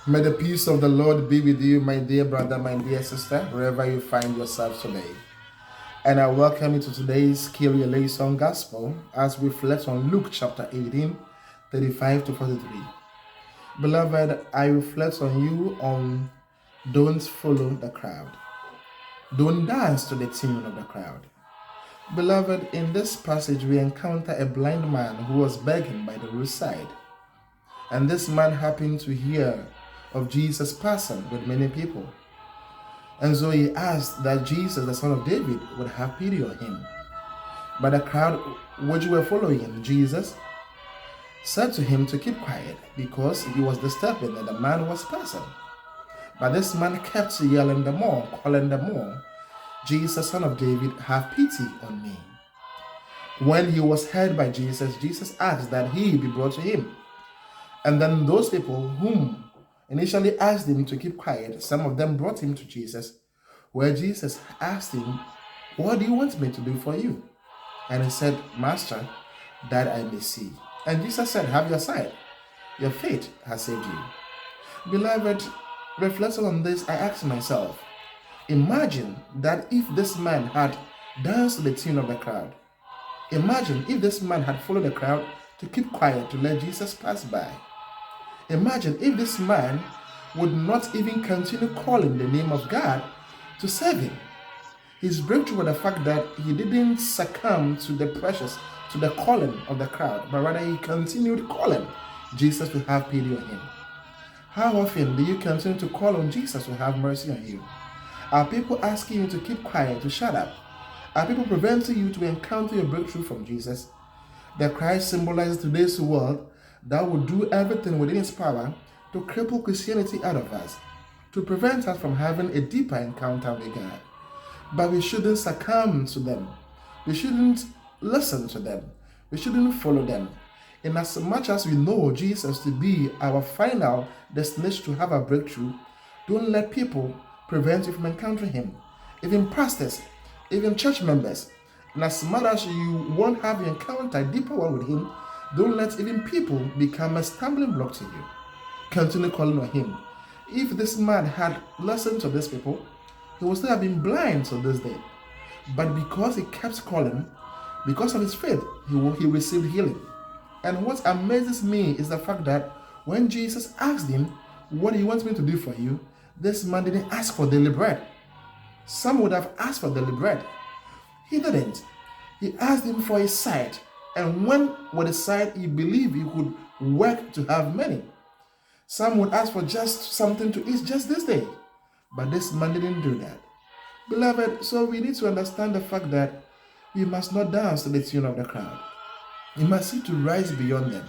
May the peace of the Lord be with you, my dear brother, my dear sister, wherever you find yourself today. And I welcome you to today's Kyrie eleison Gospel as we reflect on Luke chapter 18, 35 to 43. Beloved, I reflect on you on don't follow the crowd. Don't dance to the tune of the crowd. Beloved, in this passage we encounter a blind man who was begging by the roadside. And this man happened to hear of Jesus passing with many people. And so he asked that Jesus, the son of David, would have pity on him. But the crowd which were following Jesus said to him to keep quiet because he was disturbing and the man was passing. But this man kept yelling the more, calling the more, Jesus, son of David, have pity on me. When he was heard by Jesus, Jesus asked that he be brought to him. And then those people whom initially asked him to keep quiet, some of them brought him to Jesus, where Jesus asked him, what do you want me to do for you? And he said, Master, that I may see. And Jesus said, have your sight. Your faith has saved you. Beloved, reflecting on this, I asked myself, imagine that if this man had danced to the tune of the crowd. Imagine if this man had followed the crowd to keep quiet to let Jesus pass by. Imagine if this man would not even continue calling the name of God to save him. His breakthrough was the fact that he didn't succumb to the pressures, to the calling of the crowd, but rather he continued calling Jesus to have pity on him. How often do you continue to call on Jesus to have mercy on you? Are people asking you to keep quiet, to shut up? Are people preventing you to encounter your breakthrough from Jesus? The Christ symbolizes today's world that will do everything within its power to cripple Christianity out of us, to prevent us from having a deeper encounter with God. But we shouldn't succumb to them. We shouldn't listen to them. We shouldn't follow them. In as much as we know Jesus to be our final destination to have a breakthrough, don't let people prevent you from encountering him. Even pastors, even church members, in as much as you won't have an encounter, a deeper one with him, don't let even people become a stumbling block to you. Continue calling on him. If this man had listened to these people, he would still have been blind to this day. But because he kept calling, because of his faith, he received healing. And what amazes me is the fact that when Jesus asked him, what do you want me to do for you? This man didn't ask for daily bread. Some would have asked for daily bread. He didn't. He asked him for his sight. And when with his sight, he believed he could work to have many. Some would ask for just something to eat just this day. But this man didn't do that. Beloved, so we need to understand the fact that we must not dance to the tune of the crowd. We must seek to rise beyond them.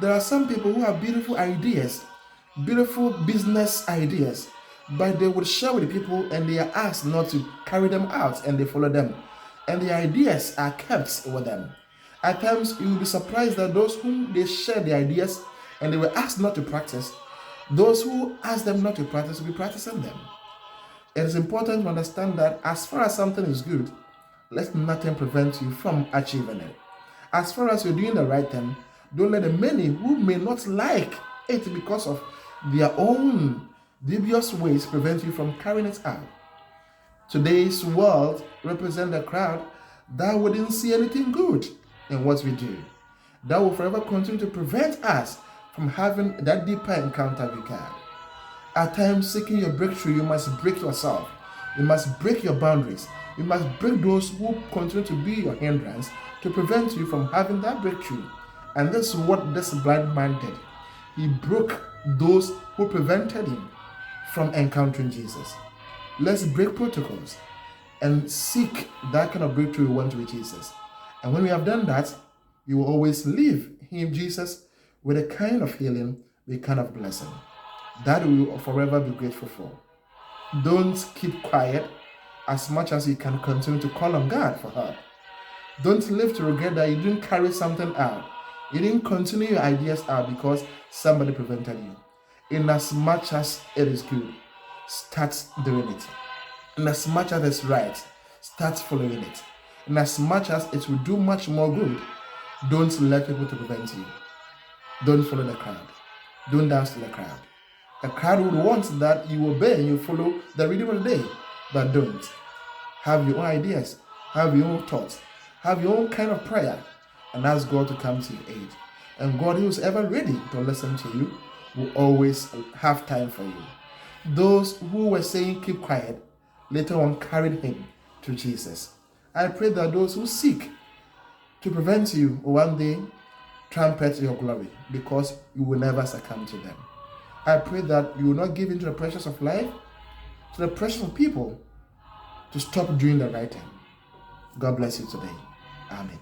There are some people who have beautiful ideas, beautiful business ideas, but they would share with the people and they are asked not to carry them out and they follow them. And the ideas are kept with them. At times, you will be surprised that those whom they share the ideas and they were asked not to practice, those who ask them not to practice will be practicing them. It is important to understand that as far as something is good, let nothing prevent you from achieving it. As far as you're doing the right thing, don't let the many who may not like it because of their own dubious ways prevent you from carrying it out. Today's world represents a crowd that wouldn't see anything good in what we do. That will forever continue to prevent us from having that deeper encounter with God. At times, seeking your breakthrough, you must break yourself. You must break your boundaries. You must break those who continue to be your hindrance to prevent you from having that breakthrough. And this is what this blind man did. He broke those who prevented him from encountering Jesus. Let's break protocols and seek that kind of breakthrough we want with Jesus. And when we have done that, you will always leave him, Jesus, with a kind of healing, with a kind of blessing. That we will forever be grateful for. Don't keep quiet as much as you can continue to call on God for help. Don't live to regret that you didn't carry something out. You didn't continue your ideas out because somebody prevented you. In as much as it is good, start doing it. In as much as it's right, start following it. In as much as it will do much more good, don't let people to prevent you. Don't follow the crowd. Don't dance to the crowd. A crowd would want that you obey and you follow the reading of the day, but don't. Have your own ideas, have your own thoughts, have your own kind of prayer, and ask God to come to your aid. And God, who is ever ready to listen to you, will always have time for you. Those who were saying keep quiet, later on carried him to Jesus. I pray that those who seek to prevent you will one day trumpet your glory, because you will never succumb to them. I pray that you will not give in to the pressures of life, to the pressures of people, to stop doing the right thing. God bless you today. Amen.